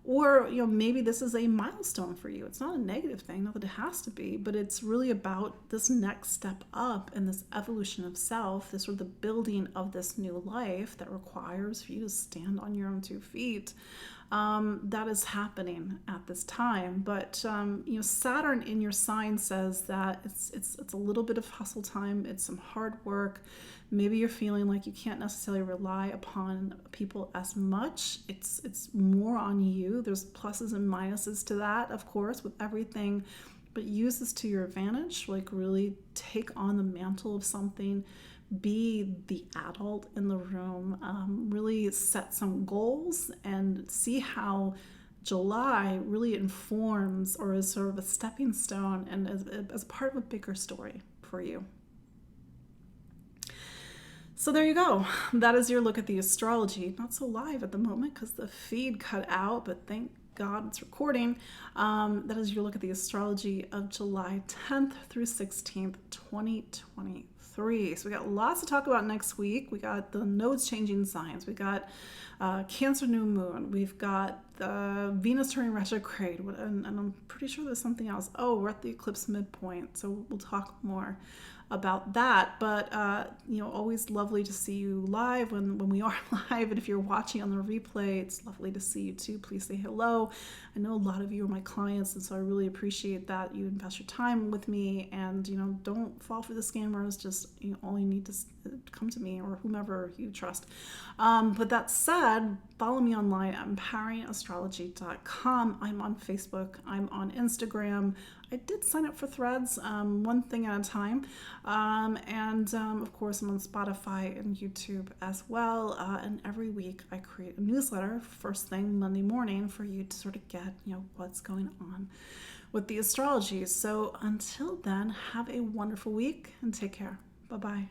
Or, maybe this is a milestone for you. It's not a negative thing, not that it has to be, but it's really about this next step up and this evolution of self, this sort of the building of this new life that requires for you to stand on your own 2 feet. That is happening at this time. But, Saturn in your sign says that it's a little bit of hustle time. It's some hard work. Maybe you're feeling like you can't necessarily rely upon people as much. It's more on you. There's pluses and minuses to that, of course, with everything. But use this to your advantage. Like really take on the mantle of something. Be the adult in the room. Really set some goals and see how July really informs or is sort of a stepping stone and as part of a bigger story for you. So there you go. That is your look at the astrology. Not so live at the moment because the feed cut out, but thank God it's recording. That is your look at the astrology of July 10th through 16th, 2023. So we got lots to talk about next week. We got the nodes changing signs. We got Cancer new moon. We've got the Venus turning retrograde. And I'm pretty sure there's something else. Oh, we're at the eclipse midpoint. So we'll talk more about that, but always lovely to see you live when we are live, and if you're watching on the replay, it's lovely to see you too. Please say hello. I know a lot of you are my clients, and so I really appreciate that you invest your time with me, and don't fall for the scammers. Just all you need to come to me or whomever you trust. But that said, follow me online at empoweringastrology.com. I'm on Facebook, I'm on Instagram. I I did sign up for Threads, one thing at a time. Of course, I'm on Spotify and YouTube as well. And every week I create a newsletter first thing Monday morning for you to sort of get, what's going on with the astrology. So until then, have a wonderful week and take care. Bye-bye.